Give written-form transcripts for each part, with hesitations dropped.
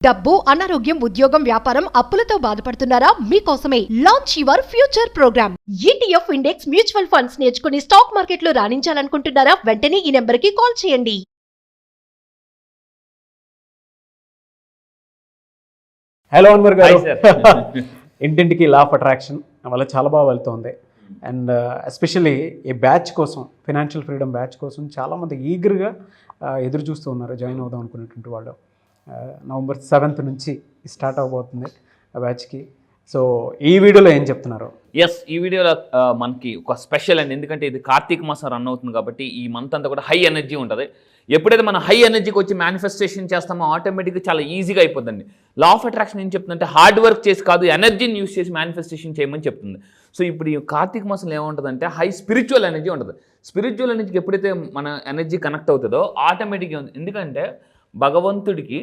డబ్బు, అనారోగ్యం, ఉద్యోగం, వ్యాపారం, అప్పులతో బాధపడుతున్నారా? మీకోసమే launch your future programme. ETF index mutual funds నేర్చుకుని స్టాక్ మార్కెట్ లో రాణించాలనుకుంటున్నారా? వెంటనే ఈ నెంబర్ కి కాల్ చేయండి. హలో అన్వర్ గారు. ఇంటింటికి లా ఆఫ్ అట్రాక్షన్ వల్ల చాలా బాగా వెళ్తుంది. అండ్ ఎస్పెషల్లీ ఈ బ్యాచ్ కోసం, ఫైనాన్షియల్ ఫ్రీడమ్ బ్యాచ్ కోసం చాలామంది ఈగర్గా ఎదురు చూస్తూ ఉన్నారు జాయిన్ అవుదాం అనుకునేటువంటి వాళ్ళు. నవంబర్ 7th నుంచి స్టార్ట్ అవబోతుంది ఆ బ్యాచ్కి. సో ఈ వీడియోలో ఏం చెప్తున్నారు? ఈ వీడియోలో మనకి ఒక స్పెషల్ అండి. ఎందుకంటే ఇది కార్తీక మాసం రన్ అవుతుంది కాబట్టి ఈ మంత్ అంతా కూడా హై ఎనర్జీ ఉంటుంది. ఎప్పుడైతే మనం హై ఎనర్జీకి వచ్చి మేనిఫెస్టేషన్ చేస్తామో ఆటోమేటిక్గా చాలా ఈజీగా అయిపోతుంది. లా ఆఫ్ అట్రాక్షన్ ఏం చెప్తుందంటే హార్డ్ వర్క్ చేసి కాదు, ఎనర్జీని యూస్ చేసి మేనిఫెస్టేషన్ చేయమని చెప్తుంది. సో ఇప్పుడు ఈ కార్తీక మాసంలో ఏముంటుందంటే హై స్పిరిచువల్ ఎనర్జీ ఉంటుంది. స్పిరిచువల్ ఎనర్జీకి ఎప్పుడైతే మన ఎనర్జీ కనెక్ట్ అవుతుందో ఆటోమేటిక్గా ఉంది. ఎందుకంటే భగవంతుడికి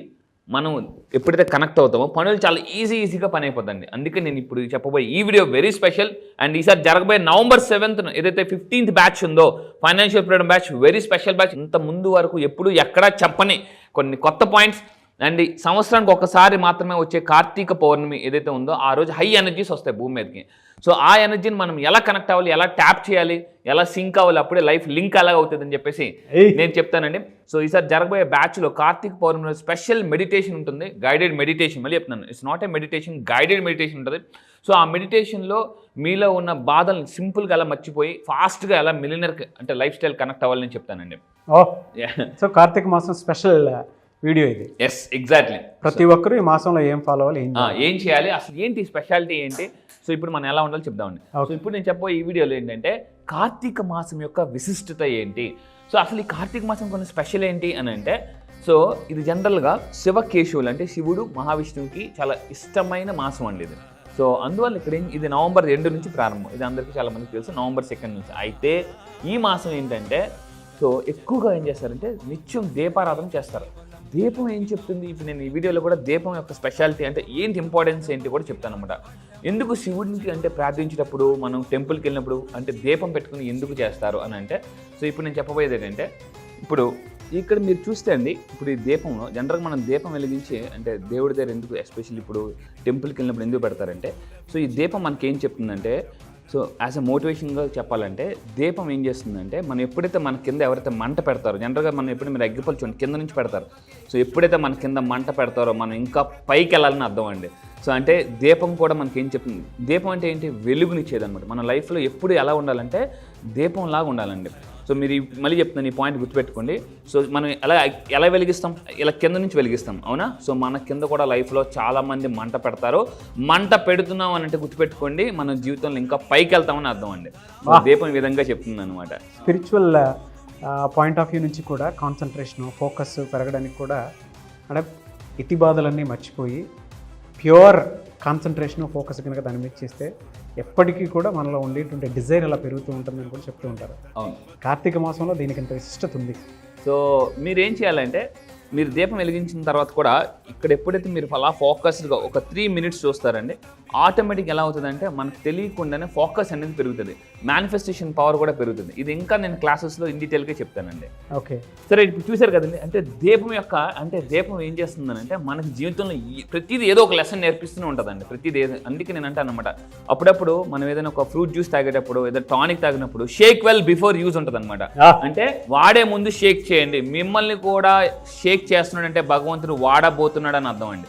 మనం ఎప్పుడైతే కనెక్ట్ అవుతామో పనులు చాలా ఈజీగా పని అయిపోతుంది. అందుకే నేను ఇప్పుడు చెప్పబోయే ఈ వీడియో వెరీ స్పెషల్. అండ్ ఈసారి జరగబోయే నవంబర్ 7th ఏదైతే 15th బ్యాచ్ ఉందో financial freedom batch, very special batch. ఇంత ముందు వరకు ఎప్పుడు ఎక్కడా చెప్పని కొన్ని కొత్త పాయింట్స్. అండ్ సంవత్సరానికి ఒకసారి మాత్రమే వచ్చే కార్తీక పౌర్ణమి ఏదైతే ఉందో ఆ రోజు హై ఎనర్జీస్ వస్తాయి భూమి మీదకి. సో ఆ ఎనర్జీని మనం ఎలా కనెక్ట్ అవ్వాలి, ఎలా ట్యాప్ చేయాలి, ఎలా సింక్ అవ్వాలి, అప్పుడే లైఫ్ లింక్ అలాగ అవుతుంది అని చెప్పేసి నేను చెప్తానండి. సో ఈసారి జరగబోయే బ్యాచ్లో కార్తీక పౌర్ణమిలో స్పెషల్ మెడిటేషన్ ఉంటుంది, గైడెడ్ మెడిటేషన్. మళ్ళీ చెప్తున్నాను, it's not a meditation, guided meditation ఉంటుంది. సో ఆ మెడిటేషన్లో మీలో ఉన్న బాధల్ని సింపుల్గా ఎలా మర్చిపోయి ఫాస్ట్గా ఎలా మిలియనర్కి అంటే లైఫ్ స్టైల్ కనెక్ట్ అవ్వాలని చెప్తానండి. సో కార్తీక మాసం స్పెషల్ వీడియో ఇది. Yes, exactly. ప్రతి ఒక్కరు ఈ మాసంలో ఏం ఫాలో అవ్వాలి, ఏం చేయాలి, అసలు ఏంటి స్పెషాలిటీ ఏంటి, సో ఇప్పుడు మనం ఎలా ఉండాలో చెప్దామండి. సో ఇప్పుడు నేను చెప్పబోయే ఈ వీడియోలో ఏంటంటే కార్తీక మాసం యొక్క విశిష్టత ఏంటి. సో అసలు ఈ కార్తీక మాసం కొన్ని స్పెషల్ ఏంటి అని అంటే, సో ఇది జనరల్గా శివకేశవులు అంటే శివుడు మహావిష్ణువుకి చాలా ఇష్టమైన మాసం అండి ఇది. సో అందువల్ల ఇక్కడ ఇది నవంబర్ 2 నుంచి ప్రారంభం. ఇది అందరికీ చాలా మందికి తెలుసు, నవంబర్ 2 నుంచి. అయితే ఈ మాసం ఏంటంటే సో ఎక్కువగా ఏం చేస్తారంటే నిత్యం దీపారాధన చేస్తారు. దీపం ఏం చెప్తుంది, ఇప్పుడు నేను ఈ వీడియోలో కూడా దీపం యొక్క స్పెషాలిటీ అంటే ఏంటి, ఇంపార్టెన్స్ ఏంటి కూడా చెప్తాను అనమాట. ఎందుకు శివుడికి అంటే ప్రార్థించేటప్పుడు మనం టెంపుల్కి వెళ్ళినప్పుడు అంటే దీపం పెట్టుకుని ఎందుకు చేస్తారు అని అంటే, సో ఇప్పుడు నేను చెప్పబోయేది ఏంటంటే, ఇప్పుడు ఇక్కడ మీరు చూస్తే అండి, ఇప్పుడు ఈ దీపంలో జనరల్గా మనం దీపం వెలిగించి అంటే దేవుడి దగ్గర ఎందుకు ఎస్పెషల్లీ ఇప్పుడు టెంపుల్కి వెళ్ళినప్పుడు ఎందుకు పెడతారంటే, సో ఈ దీపం మనకి ఏం చెప్తుందంటే, సో యాజ్ ఎ మోటివేషన్గా చెప్పాలంటే దీపం ఏం చేస్తుందంటే మనం ఎప్పుడైతే మన కింద ఎవరైతే మంట పెడతారో, జనరల్గా మనం ఎప్పుడు మీరు అగ్గిపుల్ల చూడండి కింద నుంచి పెడతారు. సో ఎప్పుడైతే మన కింద మంట పెడతారో మనం ఇంకా పైకి వెళ్ళాలని అర్థం అండి. సో అంటే దీపం కూడా మనకి ఏం చెప్తుంది, దీపం అంటే ఏంటి, వెలుగునిచ్చేది అనమాట. మన లైఫ్లో ఎప్పుడు ఎలా ఉండాలంటే దీపంలాగా ఉండాలండి. సో మీరు మళ్ళీ చెప్తున్నాను, ఈ పాయింట్ గుర్తుపెట్టుకోండి. సో మనం ఎలా వెలిగిస్తాం, ఇలా కింద నుంచి వెలిగిస్తాం, అవునా? సో మన కింద కూడా లైఫ్లో చాలామంది మంట పెడతారు. మంట పెడుతున్నాం అని అంటే గుర్తుపెట్టుకోండి, మన జీవితంలో ఇంకా పైకి వెళ్తామని అర్థం అండి. దీపం ఈ విధంగా చెప్తుంది అనమాట. స్పిరిచువల్ పాయింట్ ఆఫ్ వ్యూ నుంచి కూడా కాన్సన్ట్రేషన్, ఫోకస్ పెరగడానికి కూడా అంటే ఇతి బాధలన్నీ మర్చిపోయి ప్యూర్ కాన్సన్ట్రేషన్, ఫోకస్ కనుక దాని మీద చేస్తే ఎప్పటికీ కూడా మనలో ఉండేటువంటి డిజైర్ అలా పెరుగుతూ ఉంటుందని కూడా చెప్తూ ఉంటారు. అవును, కార్తీక మాసంలో దీనికి ఇంత విశిష్టత ఉంది. సో మీరేం చేయాలంటే, మీరు దీపం వెలిగించిన తర్వాత కూడా ఇక్కడ ఎప్పుడైతే మీరు అలా ఫోకస్డ్గా ఒక 3 minutes చూస్తారండి, ఆటోమేటిక్ ఎలా అవుతుందంటే మనకు తెలియకుండానే ఫోకస్ అనేది పెరుగుతుంది, మేనిఫెస్టేషన్ పవర్ కూడా పెరుగుతుంది. ఇది ఇంకా నేను క్లాసెస్లో ఇన్ డీటెయిల్గా చెప్తానండి. ఓకే, సరే ఇప్పుడు చూశారు కదండి. అంటే దీపం యొక్క అంటే దీపం ఏం చేస్తుందనంటే మనకి జీవితంలో ప్రతిదీ ఏదో ఒక లెసన్ నేర్పిస్తూనే ఉంటుందండి, ప్రతిదీ. అందుకే నేను అంటాను అనమాట, అప్పుడప్పుడు మనం ఏదైనా ఒక ఫ్రూట్ జ్యూస్ తాగేటప్పుడు, ఏదైనా టానిక్ తాగినప్పుడు షేక్ వెల్ బిఫోర్ యూజ్ ఉంటుంది అనమాట. అంటే వాడే ముందు షేక్ చేయండి. మిమ్మల్ని కూడా షేక్ చేస్తున్నాడంటే భగవంతుడు వాడబోతున్నాడు అని అర్థం అండి.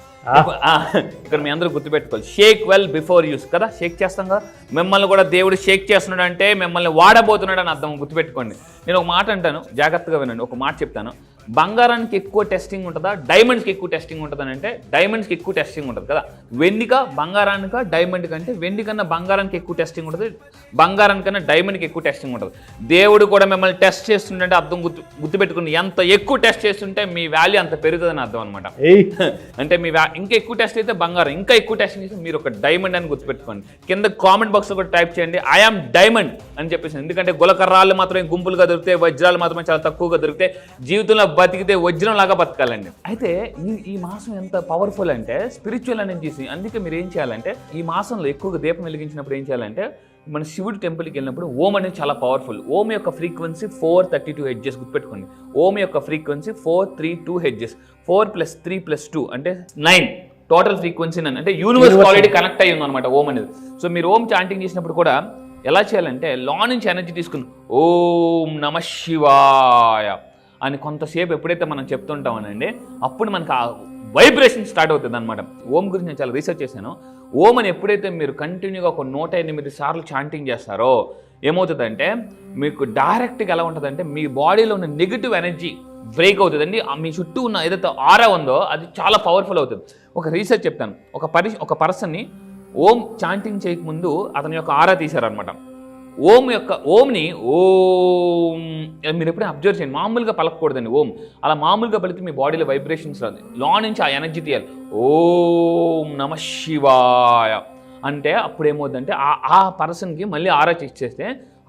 ఇక్కడ మీ అందరూ గుర్తుపెట్టుకోవాలి, షేక్ వెల్ బిఫోర్ యూస్ కదా, షేక్ చేస్తాం కదా. మిమ్మల్ని కూడా దేవుడు షేక్ చేస్తున్నాడు అంటే మిమ్మల్ని వాడబోతున్నాడు అని అర్థం, గుర్తుపెట్టుకోండి. నేను ఒక మాట అంటాను, జాగ్రత్తగా వినండి. ఒక మాట చెప్తాను, బంగారానికి ఎక్కువ టెస్టింగ్ ఉంటుందా, డైమండ్స్కి ఎక్కువ టెస్టింగ్ ఉంటుంది అని అంటే డైమండ్స్కి ఎక్కువ టెస్టింగ్ ఉంటుంది కదా. వెండిక బంగారానిక డైమండ్ కంటే వెండి కన్నా బంగారానికి ఎక్కువ టెస్టింగ్ ఉంటుంది, బంగారానికన్నా డైమండ్కి ఎక్కువ టెస్టింగ్ ఉంటుంది. దేవుడు కూడా మిమ్మల్ని టెస్ట్ చేస్తుంటే అర్థం గుర్తుపెట్టుకుని, ఎంత ఎక్కువ టెస్ట్ చేస్తుంటే మీ వాల్యూ అంత పెరుగుతుందని అర్థం అనమాట. అంటే మీ ఇంకా ఎక్కువ టెస్ట్ అయితే బంగారం, ఇంకా ఎక్కువ టెస్టింగ్ చేస్తే మీరు ఒక డైమండ్ అని గుర్తుపెట్టుకోండి. కింద కామెంట్ బాక్స్లో కూడా టైప్ చేయండి ఐ ఆమ్ డైమండ్ అని చెప్పేసి. ఎందుకంటే గులకర్రాళ్ళు మాత్రమే గుంపులుగా దొరికితే, వజ్రాలు మాత్రమే చాలా తక్కువగా దొరికితే, జీవితంలో బతికితే వజ్రం లాగా బతకాలండి. అయితే ఈ మాసం ఎంత పవర్ఫుల్ అంటే స్పిరిచువల్ ఎనర్జీస్. అందుకే మీరు ఏం చేయాలంటే ఈ మాసంలో ఎక్కువగా దీపం వెలిగించినప్పుడు ఏం చేయాలంటే మన శివుడి టెంపుల్కి వెళ్ళినప్పుడు ఓం అనేది చాలా పవర్ఫుల్. ఓం యొక్క ఫ్రీక్వెన్సీ 432 హెడ్జెస్ గుర్తుపెట్టుకోండి. ఓం యొక్క ఫ్రీక్వెన్సీ 432 హెడ్జెస్. 4 + 3 + 2 అంటే 9 టోటల్ ఫ్రీక్వెన్సీ అంటే యూనివర్స్ ఆల్రెడీ కనెక్ట్ అయ్యి ఉందన్నమాట ఓం అనేది. సో మీరు ఓం చాంటింగ్ చేసినప్పుడు కూడా ఎలా చేయాలంటే లో నుంచి ఎనర్జీ తీసుకుని ఓం నమ శివాయ అని కొంతసేపు ఎప్పుడైతే మనం చెప్తుంటామనండి అప్పుడు మనకు ఆ వైబ్రేషన్ స్టార్ట్ అవుతుంది అనమాట. ఓం గురించి నేను చాలా రీసెర్చ్ చేశాను. ఓం అని ఎప్పుడైతే మీరు కంటిన్యూగా ఒక 108 సార్లు చాంటింగ్ చేస్తారో ఏమవుతుందంటే మీకు డైరెక్ట్గా ఎలా ఉంటుందంటే మీ బాడీలో ఉన్న నెగిటివ్ ఎనర్జీ బ్రేక్ అవుతుందండి. మీ చుట్టూ ఉన్న ఏదైతే ఆరా ఉందో అది చాలా పవర్ఫుల్ అవుతుంది. ఒక రీసెర్చ్ చెప్తాను. ఒక పర్సన్ని ఓం చాంటింగ్ చేయకముందు అతని యొక్క ఆరా తీశారనమాట. ఓంని ఓం మీరు ఎప్పుడైనా అబ్జర్వ్ చేయండి. మామూలుగా పలకూడదండి ఓం. అలా మామూలుగా పలికితే మీ బాడీలో వైబ్రేషన్స్ రాదు. లో నుంచి ఆ ఎనర్జీ తీయాలి. ఓం నమ శివాయ అంటే అప్పుడు ఏమవుతుందంటే ఆ పర్సన్కి మళ్ళీ ఆరా చెక్ చేస్తే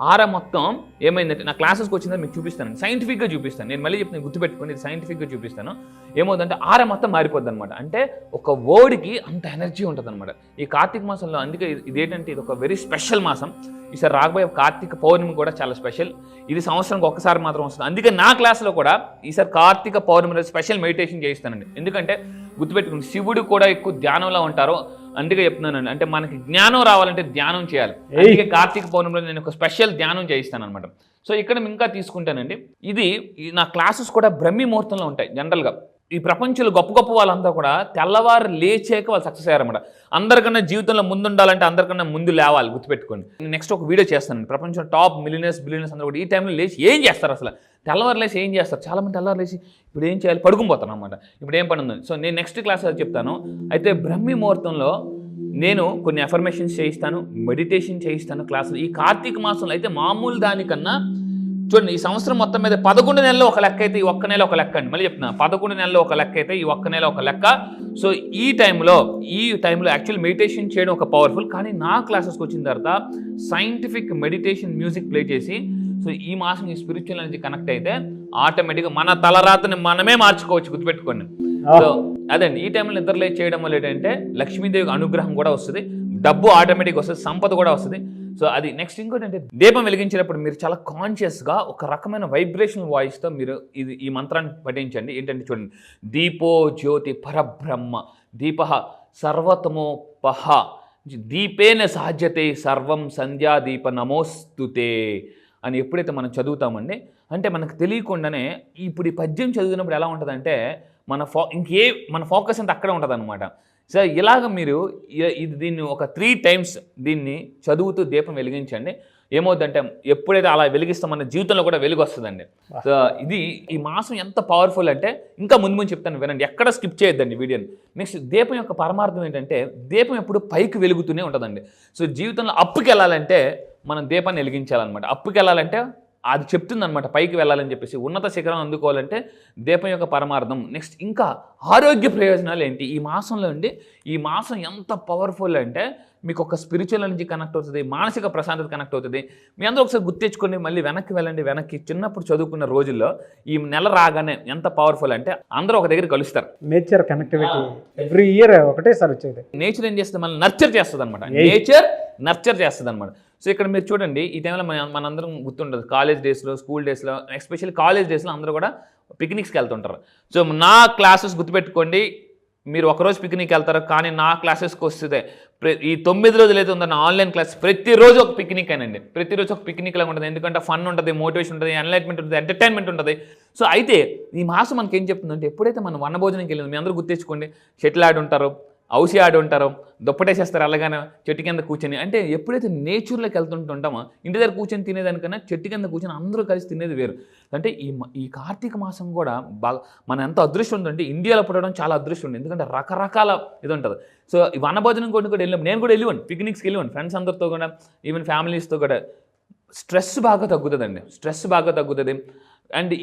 ఆరా మొత్తం ఏమైందంటే నా క్లాసెస్కి వచ్చిందని మీకు చూపిస్తాను. సైంటిఫిక్గా చూపిస్తాను. నేను మళ్ళీ చెప్తాను, గుర్తుపెట్టుకుని ఇది సైంటిఫిక్గా చూపిస్తాను. ఏమవుతుందంటే ఆరా మొత్తం మారిపోద్ది అనమాట. అంటే ఒక వర్డ్కి అంత ఎనర్జీ ఉంటుంది అనమాట. ఈ కార్తీక మాసంలో అందుకే ఇదేంటంటే ఇది ఒక వెరీ స్పెషల్ మాసం. ఈసారి రాబోయే కార్తీక పౌర్ణమి కూడా చాలా స్పెషల్. ఇది సంవత్సరానికి ఒక్కసారి మాత్రం వస్తుంది. అందుకే నా క్లాస్లో కూడా ఈసారి కార్తీక పౌర్ణమి స్పెషల్ మెడిటేషన్ చేయిస్తానండి. ఎందుకంటే గుర్తుపెట్టుకుని శివుడు కూడా ఎక్కువ ధ్యానంలో ఉంటారు. అందుకే చెప్తున్నానండి, అంటే మనకి జ్ఞానం రావాలంటే ధ్యానం చేయాలి. అందుకే కార్తీక పౌర్ణమిలో నేను ఒక స్పెషల్ ధ్యానం చేయిస్తాను అనమాట. సో ఇక్కడ ఇంకా తీసుకుంటానండి, ఇది నా క్లాసెస్ కూడా బ్రహ్మీ ముహూర్తంలో ఉంటాయి. జనరల్గా ఈ ప్రపంచంలో గొప్ప గొప్ప వాళ్ళంతా కూడా తెల్లవారు లేచాక వాళ్ళు సక్సెస్ అయ్యారన్నమాట. అందరికన్నా జీవితంలో ముందుండాలంటే అందరికన్నా ముందు లేవాలి, గుర్తుపెట్టుకోండి. నేను నెక్స్ట్ ఒక వీడియో చేస్తాను. ప్రపంచంలో టాప్ మిలియనర్స్ బిలియనర్స్ అందరూ కూడా ఈ టైంలో లేచి ఏం చేస్తారు, అసలు తెల్లవారు లేచి ఏం చేస్తారు. చాలామంది తెల్లవారు లేచి ఇప్పుడు ఏం చేయాలి, పడుకుపోతాను అనమాట. ఇప్పుడు ఏం పని ఉంది. సో నేను నెక్స్ట్ క్లాస్ చెప్తాను. అయితే బ్రహ్మీ ముహూర్తంలో నేను కొన్ని అఫర్మేషన్స్ చేయిస్తాను, మెడిటేషన్ చేయిస్తాను క్లాసులు. ఈ కార్తీక మాసంలో అయితే మామూలు దానికన్నా చూడండి, ఈ సంవత్సరం మొత్తం మీద 11 నెలలు ఒక లెక్క అయితే ఈ ఒక్క నెల ఒక లెక్క అండి. మళ్ళీ చెప్తున్నా, 11 నెలలు ఒక లెక్క అయితే ఈ ఒక్క నెల ఒక లెక్క. సో ఈ టైంలో యాక్చువల్ మెడిటేషన్ చేయడం ఒక పవర్ఫుల్. కానీ నా క్లాసెస్కి వచ్చిన తర్వాత సైంటిఫిక్ మెడిటేషన్ మ్యూజిక్ ప్లే చేసి సో ఈ మాసం ఈ స్పిరిచువల్ ఎనర్జీ కనెక్ట్ అయితే ఆటోమేటిక్గా మన తలరాతని మనమే మార్చుకోవచ్చు, గుర్తుపెట్టుకోండి. సో అదండి, ఈ టైంలో నిద్రలే చేయడం వల్ల ఏంటంటే లక్ష్మీదేవి అనుగ్రహం కూడా వస్తుంది, డబ్బు ఆటోమేటిక్గా వస్తుంది, సంపద కూడా వస్తుంది. సో అది నెక్స్ట్. ఇంకోటి అంటే దీపం వెలిగించేటప్పుడు మీరు చాలా కాన్షియస్గా ఒక రకమైన వైబ్రేషనల్ వాయిస్తో మీరు ఈ మంత్రాన్ని పఠించండి. ఏంటంటే చూడండి, దీపో జ్యోతి పరబ్రహ్మ దీప సర్వతమోపహ దీపేన సాధ్యతే సర్వం సంధ్యాదీప నమోస్తుతే అని ఎప్పుడైతే మనం చదువుతామండి, అంటే మనకు తెలియకుండానే ఇప్పుడు ఈ పద్యం చదివినప్పుడు ఎలా ఉంటుందంటే మన ఫోకస్ అంతా అక్కడే ఉంటుంది అనమాట. సో ఇలాగ మీరు దీన్ని ఒక 3 times దీన్ని చదువుతూ దీపం వెలిగించండి. ఏమవుతుందంటే ఎప్పుడైతే అలా వెలిగిస్తాం మన జీవితంలో కూడా వెలుగు వస్తుందండి. సో ఇది ఈ మాసం ఎంత పవర్ఫుల్ అంటే ఇంకా ముందు చెప్తాను, వినండి, ఎక్కడ స్కిప్ చేయొద్దండి వీడియోని. నెక్స్ట్ దీపం యొక్క పరమార్థం ఏంటంటే దీపం ఎప్పుడు పైకి వెలుగుతూనే ఉంటుందండి. సో జీవితంలో అప్పుకి వెళ్ళాలంటే మనం దీపాన్ని వెలిగించాలన్నమాట. అప్పుకి వెళ్ళాలంటే అది చెప్తుంది అనమాట, పైకి వెళ్ళాలని చెప్పేసి ఉన్నత శిఖరం అందుకోవాలంటే దీపం యొక్క పరమార్థం. నెక్స్ట్ ఇంకా ఆరోగ్య ప్రయోజనాలు ఏంటి ఈ మాసంలో అండి. ఈ మాసం ఎంత పవర్ఫుల్ అంటే మీకు ఒక స్పిరిచువల్ ఎనర్జీ కనెక్ట్ అవుతుంది, మానసిక ప్రశాంతత కనెక్ట్ అవుతుంది. మీ అందరూ ఒకసారి గుర్తించుకోండి, మళ్ళీ వెనక్కి వెళ్ళండి. వెనక్కి చిన్నప్పుడు చదువుకున్న రోజుల్లో ఈ నెల రాగానే ఎంత పవర్ఫుల్ అంటే అందరూ ఒక దగ్గర కలుస్తారు. నేచర్ కనెక్టివిటీ ఎవ్రీ ఇయర్ ఒకటేసారి వచ్చేది. నేచర్ ఏం చేస్తుంది, మళ్ళీ నర్చర్ చేస్తుంది అనమాట. నేచర్ నర్చర్ చేస్తుంది అనమాట. సో ఇక్కడ మీరు చూడండి, ఈ టైంలో మనందరం గుర్తుంటుంది కాలేజ్ డేస్లో, స్కూల్ డేస్లో, ఎస్పెషల్లీ కాలేజ్ డేస్లో అందరూ కూడా పిక్నిక్స్కి వెళ్తుంటారు. సో నా క్లాసెస్ గుర్తుపెట్టుకోండి, మీరు ఒకరోజు పిక్నిక్ వెళ్తారు, కానీ నా క్లాసెస్కి వస్తుంది ఈ 9 రోజులు అయితే ఉందో నా ఆన్లైన్ క్లాస్ ప్రతిరోజు ఒక పిక్నిక్ అయినండి. ప్రతిరోజు ఒక పిక్నిక్ లాగా ఉంటుంది. ఎందుకంటే ఫన్ ఉంటుంది, మోటివేషన్ ఉంటుంది, ఎన్లైట్మెంట్ ఉంటుంది, ఎంటర్టైన్మెంట్ ఉంటుంది. సో అయితే ఈ మాసం మనకి ఏం చెప్తుందంటే ఎప్పుడైతే మనం వనభోజనంకి వెళ్ళింది, మీ అందరూ గుర్తించుకోండి, షటిల్ ఆడి ఉంటారు, ఔసి ఆడి ఉంటారు, దుప్పటేసేస్తారు అలాగానే చెట్టు కింద కూర్చొని. అంటే ఎప్పుడైతే నేచర్లోకి వెళ్తుంటుంటామో ఇంటి దగ్గర కూర్చొని తినేదానికన్నా చెట్టు కింద కూర్చొని అందరూ కలిసి తినేది వేరు. అంటే ఈ కార్తీక మాసం కూడా బాగా మన ఎంత అదృష్టం ఉందంటే ఇండియాలో పుట్టడం చాలా అదృష్టం ఉంది. ఎందుకంటే రకరకాల ఇది ఉంటుంది. సో ఈ వనభోజనం కూడా వెళ్ళాం, నేను కూడా వెళ్ళివాను, పిక్నిక్స్కి వెళ్ళివాను ఫ్రెండ్స్ అందరితో కూడా, ఈవెన్ ఫ్యామిలీస్తో కూడా. స్ట్రెస్ బాగా తగ్గుతుందండి, స్ట్రెస్ బాగా తగ్గుతుంది. అండ్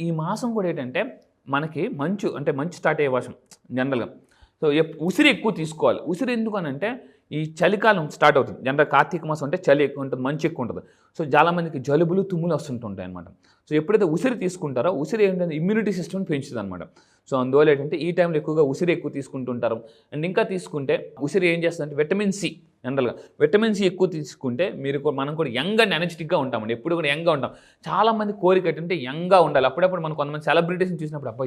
ఈ మాసం కూడా ఏంటంటే మనకి మంచు స్టార్ట్ అయ్యే మాసం జనరల్గా. సో ఉసిరి ఎక్కువ తీసుకోవాలి. ఉసిరి ఎందుకు అని అంటే ఈ చలికాలం స్టార్ట్ అవుతుంది. జనరల్ కార్తీక మాసం అంటే చలి ఎక్కువ ఉంటుంది, మంచు ఎక్కువ ఉంటుంది. సో చాలామందికి జలుబులు తుమ్ములు వస్తుంటుంటాయి అనమాట. సో ఎప్పుడైతే ఉసిరి తీసుకుంటారో ఉసిరి ఏంటంటే ఇమ్యూనిటీ సిస్టమ్ పెంచుతుంది అనమాట. సో అందువల్ల ఏంటంటే ఈ టైంలో ఎక్కువగా ఉసిరి ఎక్కువ తీసుకుంటుంటారు. అండ్ ఇంకా తీసుకుంటే ఉసిరి ఏం చేస్తుందంటే విటమిన్ సి, జనరల్గా విటమిన్ సి ఎక్కువ తీసుకుంటే మనం కూడా యంగ్ అండ్ ఎనర్జెటిక్గా ఉంటామండి. ఎప్పుడు కూడా యంగ్గా ఉంటాం. చాలామంది కోరిక ఏంటంటే యంగ్గా ఉండాలి. అప్పుడప్పుడు మనం కొంతమంది సెలబ్రిటీస్ని చూసినప్పుడు అబ్బా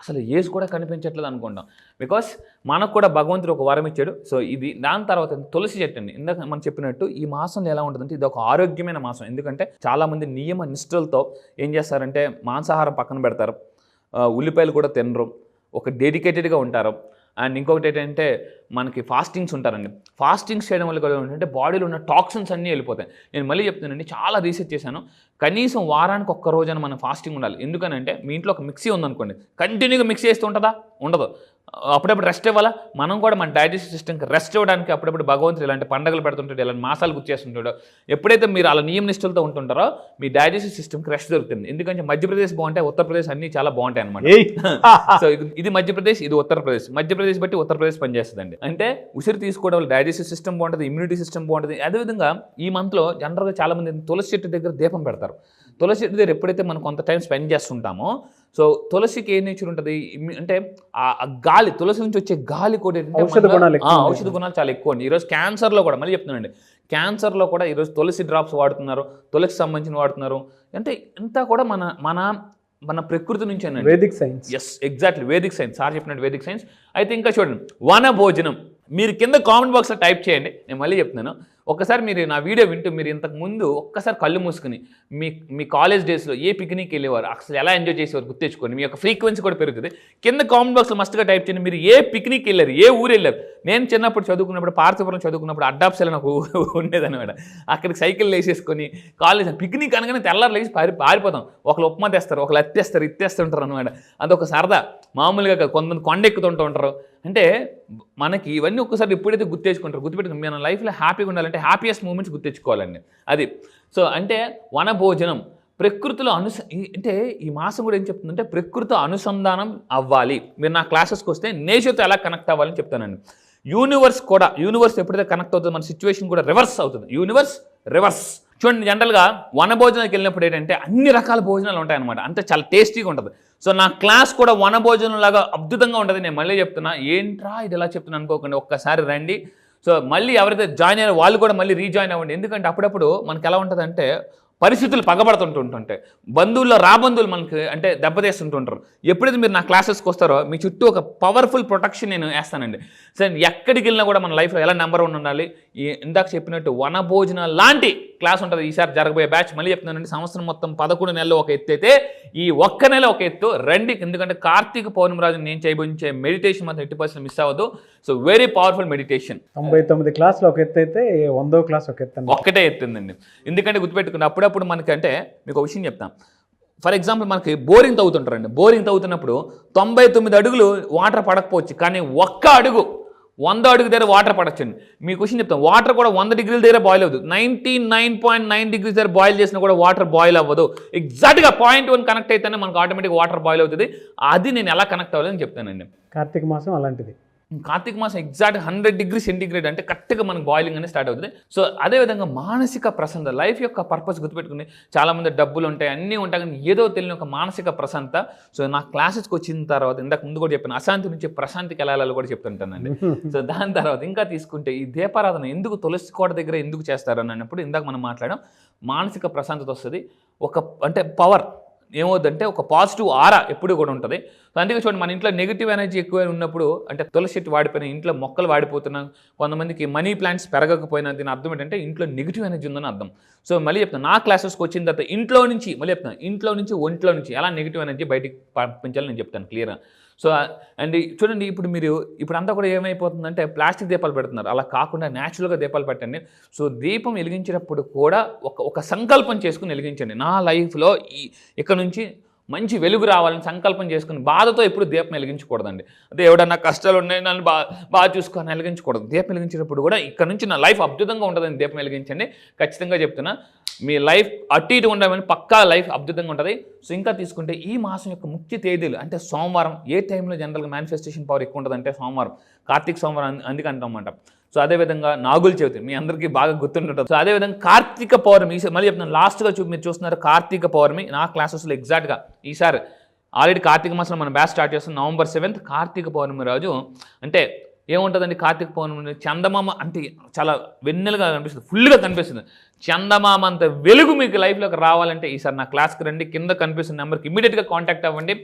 అసలు ఏజ్ కూడా కనిపించట్లేదు అనుకుంటాం. బికాస్ మనకు కూడా భగవంతుడు ఒక వరం ఇచ్చాడు. సో ఇది దాని తర్వాత తులసి చెట్టు అండి. ఇందాక మనం చెప్పినట్టు ఈ మాసంలో ఎలా ఉంటుందంటే ఇది ఒక ఆరోగ్యమైన మాసం. ఎందుకంటే చాలామంది నియమ నిష్ఠలతో ఏం చేస్తారంటే మాంసాహారం పక్కన పెడతారు, ఉల్లిపాయలు కూడా తినరు, ఒక డెడికేటెడ్గా ఉంటారు. అండ్ ఇంకొకటి ఏంటంటే మనకి ఫాస్టింగ్స్ ఉంటారండి. ఫాస్టింగ్స్ చేయడం వల్ల కూడా ఏంటంటే బాడీలో ఉన్న టాక్సిన్స్ అన్నీ వెళ్ళిపోతాయి. నేను మళ్ళీ చెప్తానండి, చాలా రీసెర్చ్ చేశాను. కనీసం వారానికి ఒక్క రోజైనా మనం ఫాస్టింగ్ ఉండాలి. ఎందుకనంటే మీ ఇంట్లో ఒక మిక్సీ ఉందనుకోండి, కంటిన్యూగా మిక్సీ చేస్తూ ఉంటుందా? ఉండదు. అప్పుడప్పుడు రెస్ట్ ఇవ్వాలా. మనం కూడా మన డైజెస్టివ్ సిస్టమ్కి రెస్ట్ ఇవ్వడానికి అప్పుడప్పుడు భగవంతుడు ఇలాంటి పండుగలు పెడుతుంటాడు, ఇలాంటి మాసాలు గుర్చేస్తుంటాడు. ఎప్పుడైతే మీరు అలా నియమ నిష్ఠలతో ఉంటుంటారో మీ డైజెస్టివ్ సిస్టమ్కి రెస్ట్ దొరుకుతుంది. ఎందుకంటే మధ్యప్రదేశ్ బాగుంటాయి, ఉత్తరప్రదేశ్ అన్నీ చాలా బాగుంటాయి అనమాట. సో ఇది మధ్యప్రదేశ్, ఇది ఉత్తరప్రదేశ్. మధ్యప్రదేశ్ బట్టి ఉత్తరప్రదేశ్ పనిచేస్తుందండి. అంటే ఉసిరి తీసుకోవడం వల్ల డైజెస్టివ్ సిస్టమ్ బాగుంటుంది, ఇమ్యూనిటీ సిస్టమ్ బాగుంటుంది. అదేవిధంగా ఈ మంత్లో జనరల్గా చాలామంది తులసి చెట్టు దగ్గర దీపం పెడతారు. తులసి చెట్టు దగ్గర ఎప్పుడైతే మనం కొంత టైం స్పెండ్ చేస్తుంటామో, సో తులసికి ఏ నేచర్ ఉంటుంది అంటే ఆ గాలి, తులసి నుంచి వచ్చే గాలి కూడా ఔషధ గుణాలు చాలా ఎక్కువ అండి. ఈరోజు క్యాన్సర్లో కూడా మళ్ళీ చెప్తున్నానండి, క్యాన్సర్లో కూడా ఈరోజు తులసి డ్రాప్స్ వాడుతున్నారు, తులసి సంబంధించిన వాడుతున్నారు. అంటే ఇంతా కూడా మన ప్రకృతి నుంచి అనండి, Vedic science. Yes, exactly Vedic science. Sir చెప్పినట్టు వేదిక్ సైన్స్. అయితే ఇంకా చూడండి, వన భోజనం. మీరు కింద కామెంట్ బాక్స్లో టైప్ చేయండి. నేను మళ్ళీ చెప్తున్నాను, ఒక్కసారి మీరు నా వీడియో వింటూ మీరు ఇంతకు ముందు ఒక్కసారి కళ్ళు మూసుకుని మీ కాలేజ్ డేస్లో ఏ పిక్నిక్ వెళ్ళేవారు, అసలు ఎలా ఎంజాయ్ చేసేవారు గుర్తించుకోండి. మీ యొక్క ఫ్రీక్వెన్సీ కూడా పెరుగుతుంది. కింద కామెంట్ బాక్స్లో మస్ట్గా టైప్ చేయండి, మీరు ఏ పిక్నిక్ వెళ్ళారు, ఏ ఊరు వెళ్ళారు. నేను చిన్నప్పుడు చదువుకున్నప్పుడు పార్థపురం చదువుకున్నప్పుడు అడ్డాప్సెల్ నాకు ఉండేదన్నమాట. అక్కడికి సైకిల్ వేసేసుకొని కాలేజ్ పిక్నిక్ అనగానే తెల్లారు లేచి పారిపోతాం. ఒకళ్ళు ఉప్మా తెస్తారు, ఒకళ్ళు అత్తేస్తారు, ఇత్తేస్తుంటారు అనమాట. అదొక సరదా. మామూలుగా కొంతమంది కొండ ఎక్కుతుంటూ ఉంటారు. అంటే మనకి ఇవన్నీ ఒక్కసారి ఎప్పుడైతే గుర్తెచ్చుకుంటారు, గుర్తుపెట్టుకుని మన లైఫ్లో హ్యాపీగా ఉండాలంటే హ్యాపీయెస్ట్ మూమెంట్స్ గుర్తెచ్చుకోవాలండి. అది సో అంటే వన భోజనం. ప్రకృతిలో అంటే ఈ మాసం కూడా ఏం చెప్తుందంటే ప్రకృతితో అనుసంధానం అవ్వాలి. మీరు నా క్లాసెస్కి వస్తే నేచర్తో ఎలా కనెక్ట్ అవ్వాలని చెప్తానండి. యూనివర్స్ ఎప్పుడైతే కనెక్ట్ అవుతుందో మన సిచ్యువేషన్ కూడా రివర్స్ అవుతుంది. Universe reverse. చూడండి, జనరల్గా వన భోజనానికి వెళ్ళినప్పుడు ఏంటంటే అన్ని రకాల భోజనాలు ఉంటాయన్నమాట. అంతే చాలా టేస్టీగా ఉంటుంది. సో నా క్లాస్ కూడా వన భోజనం లాగా అద్భుతంగా ఉంటుంది. నేను మళ్ళీ చెప్తున్నా, ఏంట్రా ఇది ఎలా చెప్తున్నా అనుకోకండి, ఒక్కసారి రండి. సో మళ్ళీ ఎవరైతే జాయిన్ అయ్యారో వాళ్ళు కూడా మళ్ళీ రీజాయిన్ అవ్వండి. ఎందుకంటే అప్పుడప్పుడు మనకి ఎలా ఉంటుందంటే పరిస్థితులు పగబడుతుంటుంటాయి, బంధువుల్లో రాబంధువులు మనకి అంటే దెబ్బతీస్తుంటుంటారు. ఎప్పుడైతే మీరు నా క్లాసెస్కి వస్తారో మీ చుట్టూ ఒక పవర్ఫుల్ ప్రొటెక్షన్ నేను వేస్తానండి. సరే, ఎక్కడికి వెళ్ళినా కూడా మన లైఫ్లో ఎలా నెంబర్ 1 ఉండాలి. ఇందాక చెప్పినట్టు వన భోజనాలు లాంటి క్లాస్ ఉంటుంది ఈసారి జరగబోయే బ్యాచ్. మళ్ళీ చెప్తున్నానండి, సంవత్సరం మొత్తం 11 నెలలు ఒక ఎత్తు అయితే ఈ ఒక్క నెల ఒక ఎత్తు రండి. ఎందుకంటే కార్తీక పౌర్ణమి రోజు నేను చేయబోయే మెడిటేషన్ మాత్రం 80% మిస్ అవ్వదు. So very powerful meditation. 99 క్లాసులు ఒక ఎత్తు అయితే 100వ క్లాస్ ఒక ఎత్తు ఒక్కటే ఎత్తుందండి. ఎందుకంటే గుర్తుపెట్టుకుని అప్పుడప్పుడు మనకి అంటే మీకు ఒక విషయం చెప్తాం. ఫర్ ఎగ్జాంపుల్ మనకి బోరింగ్ తవ్వుతుంటారండి. బోరింగ్ తవ్వుతున్నప్పుడు 99 అడుగులు వాటర్ పడకపోవచ్చు, కానీ ఒక్క అడుగు 100 అడుగు దగ్గర వాటర్ పడచ్చండి. మీకు క్వశ్చన్ చెప్తాం, వాటర్ కూడా 100 డిగ్రీల దగ్గర బాయిల్ అవుతుంది. 99.9 డిగ్రీస్ దగ్గర బాయిల్ చేసినా కూడా వాటర్ బాయిల్ అవ్వదు. ఎగ్జాక్ట్గా 0.1 కనెక్ట్ అయితేనే మనకు ఆటోమేటిక్ వాటర్ బాయిల్ అవుతుంది. అది నేను ఎలా కనెక్ట్ అవ్వాలని చెప్తానండి. కార్తీక మాసం అలాంటిది. కార్తీక మాసం ఎగ్జాక్ట్ 100 డిగ్రీ సెంటీగ్రేడ్ అంటే కరెక్ట్గా మనకు బాయిలింగ్ అనేది స్టార్ట్ అవుతుంది. సో అదేవిధంగా మానసిక ప్రశాంతత, లైఫ్ యొక్క పర్పస్ గుర్తుపెట్టుకుని చాలామంది డబ్బులు ఉంటాయి, అన్నీ ఉంటాయి, కానీ ఏదో తెలియని ఒక మానసిక ప్రశాంతత. సో నా క్లాసెస్కి వచ్చిన తర్వాత ఇందాక ముందు కూడా చెప్పాను, అశాంతి నుంచి ప్రశాంతికి వెళ్ళాలని కూడా చెప్తుంటానండి. సో దాని తర్వాత ఇంకా తీసుకుంటే ఈ దీపారాధన ఎందుకు తులసి కోట దగ్గర ఎందుకు చేస్తారు అని అన్నప్పుడు ఇందాక మనం మాట్లాడాం, మానసిక ప్రశాంతత వస్తుంది. అంటే పవర్ ఏమవుతుందంటే ఒక పాజిటివ్ ఆరా ఎప్పుడు కూడా ఉంటుంది. సో అందుకే చూడండి, మన ఇంట్లో నెగిటివ్ ఎనర్జీ ఎక్కువ ఉన్నప్పుడు అంటే తులసి చెట్టు వాడిపోయినా, ఇంట్లో మొక్కలు వాడిపోతున్నా, కొంతమందికి మనీ ప్లాంట్స్ పెరగకపోయినా, దీని అర్థం ఏంటంటే ఇంట్లో నెగిటివ్ ఎనర్జీ ఉందని అర్థం. సో మళ్ళీ చెప్తాను, నా క్లాసెస్కి వచ్చిన తర్వాత ఇంట్లో నుంచి ఒంట్లో నుంచి ఎలా నెగిటివ్ ఎనర్జీ బయటికి పంపించాలని నేను చెప్తాను క్లియర్గా. సో అండ్ చూడండి, ఇప్పుడు అంతా కూడా ఏమైపోతుందంటే ప్లాస్టిక్ దీపాలు పెడుతున్నారు. అలా కాకుండా న్యాచురల్గా దీపాలు పెట్టండి. సో దీపం వెలిగించేటప్పుడు కూడా ఒక సంకల్పం చేసుకుని వెలిగించండి. నా లైఫ్లో ఇక్కడ నుంచి మంచి వెలుగు రావాలని సంకల్పం చేసుకుని బాధతో ఎప్పుడు దీపం వెలిగించకూడదండి. అదే ఎవడన్నా కష్టాలు ఉన్నాయి నన్ను బాగా చూసుకొని వెలిగించకూడదు. దీపం వెలిగించేటప్పుడు కూడా ఇక్కడ నుంచి నా లైఫ్ అద్భుతంగా ఉంటుందని దీపం వెలిగించండి. ఖచ్చితంగా చెప్తున్నా, మీ లైఫ్ అటు ఇటు ఉండమని పక్కా లైఫ్ అద్భుతంగా ఉంటుంది. సో ఇంకా తీసుకుంటే ఈ మాసం యొక్క ముఖ్య తేదీలు అంటే సోమవారం. ఏ టైంలో జనరల్గా మేనిఫెస్టేషన్ పవర్ ఎక్కువ ఉంటుంది అంటే సోమవారం, కార్తీక సోమవారం అందుకే అంటామన్నమాట. సో అదేవిధంగా నాగుల చవితి మీ అందరికీ బాగా గుర్తుండటం. సో అదేవిధంగా కార్తీక పౌర్ణమి మళ్ళీ చెప్తున్నాను లాస్ట్గా మీరు చూస్తున్నారు కార్తీక పౌర్ణమి నా క్లాసెస్లో ఎగ్జాక్ట్గా ఈసారి ఆల్రెడీ కార్తీక మాసంలో మనం బ్యాచ్ స్టార్ట్ చేస్తాం November 7th కార్తీక పౌర్ణమి రోజు. అంటే ఏముంటుందండి కార్తీక పౌర్ణమి చందమామ అంటే చాలా వెన్నెలుగా కనిపిస్తుంది, ఫుల్గా కనిపిస్తుంది. చందమామ అంత వెలుగు మీకు లైఫ్లోకి రావాలంటే ఈసారి నా క్లాస్కి రండి. కింద కనిపిస్తున్న నెంబర్కి ఇమీడియట్గా కాంటాక్ట్ అవ్వండి.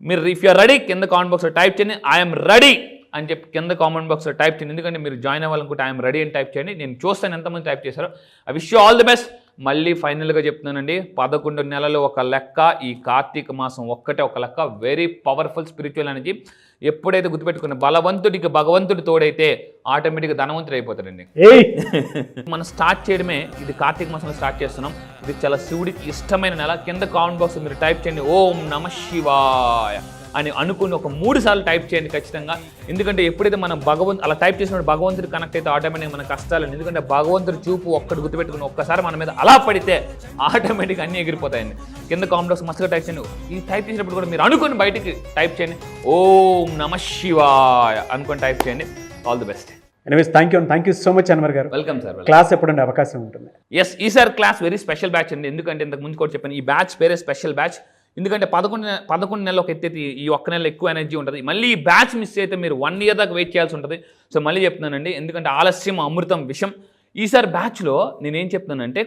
మీరు ఇఫ్ యూఆర్ రెడీ కింద కామెంట్ బాక్స్లో టైప్ చేయండి ఐఎమ్ రెడీ అని చెప్పి కింద కామెంట్ బాక్స్లో టైప్ చేయండి. ఎందుకంటే మీరు జాయిన్ అవ్వాలనుకుంటే ఐఎమ్ రెడీ అని టైప్ చేయండి. నేను చూస్తాను ఎంతమంది టైప్ చేశారో. I wish you all the best. మళ్ళీ ఫైనల్గా చెప్తున్నానండి 11 నెలలు ఒక లెక్క, ఈ కార్తీక మాసం ఒక్కటే ఒక లెక్క. Very powerful spiritual energy. ఎప్పుడైతే గుర్తుపెట్టుకున్న బలవంతుడికి భగవంతుడి తోడైతే ఆటోమేటిక్గా ధనవంతుడు అయిపోతాడండి. మనం స్టార్ట్ చేయడమే ఇది కార్తీక మాసంలో స్టార్ట్ చేస్తున్నాం. ఇది చాలా శివుడికి ఇష్టమైన నెల. కింద కామెంట్ బాక్స్ మీరు టైప్ చేయండి ఓం నమ శివాయ అని అనుకుని ఒక 3 సార్లు టైప్ చేయండి ఖచ్చితంగా. ఎందుకంటే ఎప్పుడైతే మనం అలా టైప్ చేసినప్పుడు భగవంతుడు కనెక్ట్ అయితే ఆటోమేటిక్గా మన కష్టాలు, ఎందుకంటే భగవంతుడు చూపు ఒక్కటి గుర్తుపెట్టుకుని ఒక్కసారి మన మీద అలా పడితే ఆటోమేటిక్గా అన్నీ ఎగిరిపోతాయండి. కింద కామెంట్ బాక్స్ మస్తుగా టైప్ చేయండి. ఈ టైప్ చేసినప్పుడు కూడా మీరు అనుకుని బయటికి టైప్ చేయండి ఓం నమ శివాయ అనుకుని టైప్ చేయండి. All the best. Anyways thank you so much Anwar గారు. Welcome sir. క్లాస్ ఎప్పుడంటే అవకాశం ఉంటుంది? ఎస్, ఈసారి క్లాస్ వెరీ స్పెషల్ బ్యాచ్ అండి. ఎందుకంటే ఇంతకు ముందు కూడా చెప్పాను ఈ బ్యాచ్ పేరే స్పెషల్ బ్యాచ్. ఎందుకంటే 11 నెలలు ఒక ఎత్తైతే ఈ ఒక్క నెల ఎక్కువ ఎనర్జీ ఉంటుంది. మళ్ళీ ఈ బ్యాచ్ మిస్ అయితే మీరు 1 year దాకా వెయిట్ చేయాల్సి ఉంటుంది. సో మళ్ళీ చెప్తున్నానండి, ఎందుకంటే ఆలస్యం అమృతం విషయం. ఈసారి బ్యాచ్లో నేనేం చెప్తున్నానంటే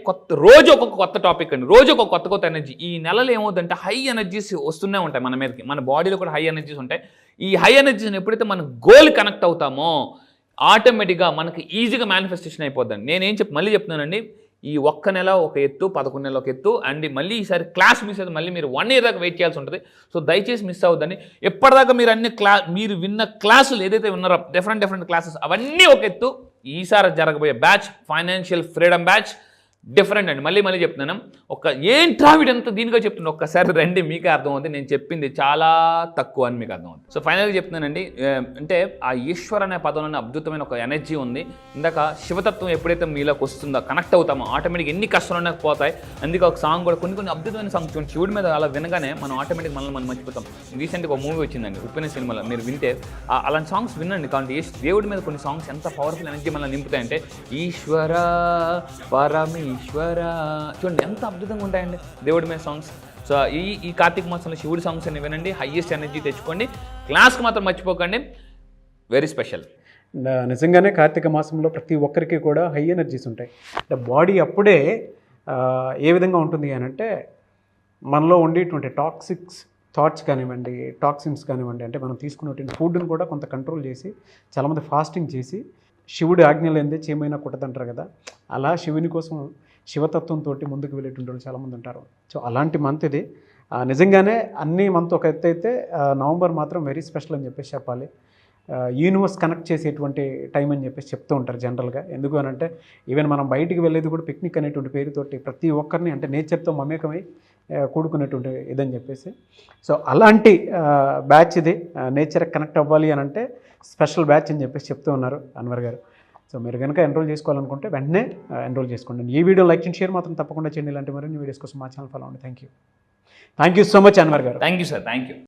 రోజు ఒక్కొక్క కొత్త టాపిక్ అండి, రోజు ఒక కొత్త ఎనర్జీ. ఈ నెలలో ఏమవుతుందంటే హై ఎనర్జీస్ వస్తూనే ఉంటాయి మన మీదకి, మన బాడీలో కూడా హై ఎనర్జీస్ ఉంటాయి. ఈ హై ఎనర్జీని ఎప్పుడైతే మన గోల్ కనెక్ట్ అవుతామో ఆటోమేటిక్గా మనకి ఈజీగా మేనిఫెస్టేషన్ అయిపోద్దండి. మళ్ళీ చెప్తున్నానండి, ఈ ఒక్క నెల ఒక ఎత్తు, 11 నెలలు ఒక ఎత్తు. అండ్ మళ్ళీ ఈసారి క్లాస్ మిస్ అయితే మళ్ళీ మీరు 1 year దాకా వెయిట్ చేయాల్సి ఉంటుంది. సో దయచేసి మిస్ అవుద్దని. ఎప్పటిదాకా మీరు మీరు విన్న క్లాసులు ఏదైతే ఉన్నారో డిఫరెంట్ క్లాసెస్ అవన్నీ ఒక ఎత్తు. ఈసారి జరగబోయే batch financial freedom batch different అండి. మళ్ళీ చెప్తున్నాను, ఏంట్రా వీడంతా దీనిగా చెప్తున్నాను, ఒక్కసారి రండి మీకే అర్థమవుతుంది. నేను చెప్పింది చాలా తక్కువ అని మీకు అర్థమవుతుంది. సో ఫైనల్గా చెప్తున్నానండి, అంటే ఆ ఈశ్వర్ అనే పదంలోనే అద్భుతమైన ఒక ఎనర్జీ ఉంది. ఇందాక శివతత్వం ఎప్పుడైతే మీలోకి వస్తుందో కనెక్ట్ అవుతామో ఆటోమేటిక్ ఎన్ని కష్టాలు పోతాయి. అందుకే ఒక సాంగ్ కూడా కొన్ని అద్భుతమైన సాంగ్స్ చూడండి, శివుడి మీద అలా వినగానే మనం ఆటోమేటిక్ మనం మర్చిపోతాం. రీసెంట్గా ఒక మూవీ వచ్చిందండి ఉప్పెన సినిమాలో, మీరు వింటే అలాంటి సాంగ్స్ వినండి. కాబట్టి దేవుడి మీద కొన్ని సాంగ్స్ ఎంత పవర్ఫుల్ ఎనర్జీ మనల్ని నింపుతాయంటే ఈశ్వర పరమేశ్వర చూడండి ఎంత అద్భుతంగా ఉంటాయండి దేవుడి మీద సాంగ్స్. సో ఈ కార్తీక మాసంలో శివుడి సాంగ్స్ అన్ని వినండి, హైయెస్ట్ ఎనర్జీ తెచ్చుకోండి. క్లాస్కి మాత్రం మర్చిపోకండి, వెరీ స్పెషల్. నిజంగానే కార్తీక మాసంలో ప్రతి ఒక్కరికి కూడా హై ఎనర్జీస్ ఉంటాయి. అంటే బాడీ అప్పుడే ఏ విధంగా ఉంటుంది అని అంటే మనలో ఉండేటువంటి థాట్స్ కానివ్వండి, టాక్సిన్స్ కానివ్వండి, అంటే మనం తీసుకున్నటువంటి ఫుడ్ని కూడా కొంత కంట్రోల్ చేసి చాలామంది ఫాస్టింగ్ చేసి శివుడి ఆజ్ఞలేందే చేమైనా కుట్టదంటారు కదా, అలా శివుని కోసం శివతత్వంతో ముందుకు వెళ్ళేటువంటి వాళ్ళు చాలామంది ఉంటారు. సో అలాంటి మంత్ ఇది. నిజంగానే అన్ని మంత్ ఒక ఎత్తు అయితే నవంబర్ మాత్రం వెరీ స్పెషల్ అని చెప్పేసి చెప్పాలి. యూనివర్స్ కనెక్ట్ చేసేటువంటి టైం అని చెప్పేసి చెప్తూ ఉంటారు జనరల్గా. ఎందుకు అని అంటే ఈవెన్ మనం బయటికి వెళ్ళేది కూడా పిక్నిక్ అనేటువంటి పేరుతోటి ప్రతి ఒక్కరిని అంటే నేచర్తో మమేకమై కూడుకునేటువంటి ఇదని చెప్పేసి. సో అలాంటి బ్యాచ్ ఇది. నేచర్ కనెక్ట్ అవ్వాలి అని అంటే స్పెషల్ బ్యాచ్ అని చెప్పేసి చెప్తూ ఉన్నారు అన్వర్ గారు. సో మీరు కనుక ఎన్రోల్ చేసుకోవాలనుకుంటే వెంటనే ఎన్రోల్ చేసుకోండి. ఈ వీడియో లైక్ అండ్ షేర్ మాత్రం తప్పకుండా చేయండి. ఇలాంటి మరిన్ని వీడియోస్ కోసం మా ఛానల్ ఫాలో అవ్వండి. Thank you so much Anwar గారు. Thank you sir. Thank you.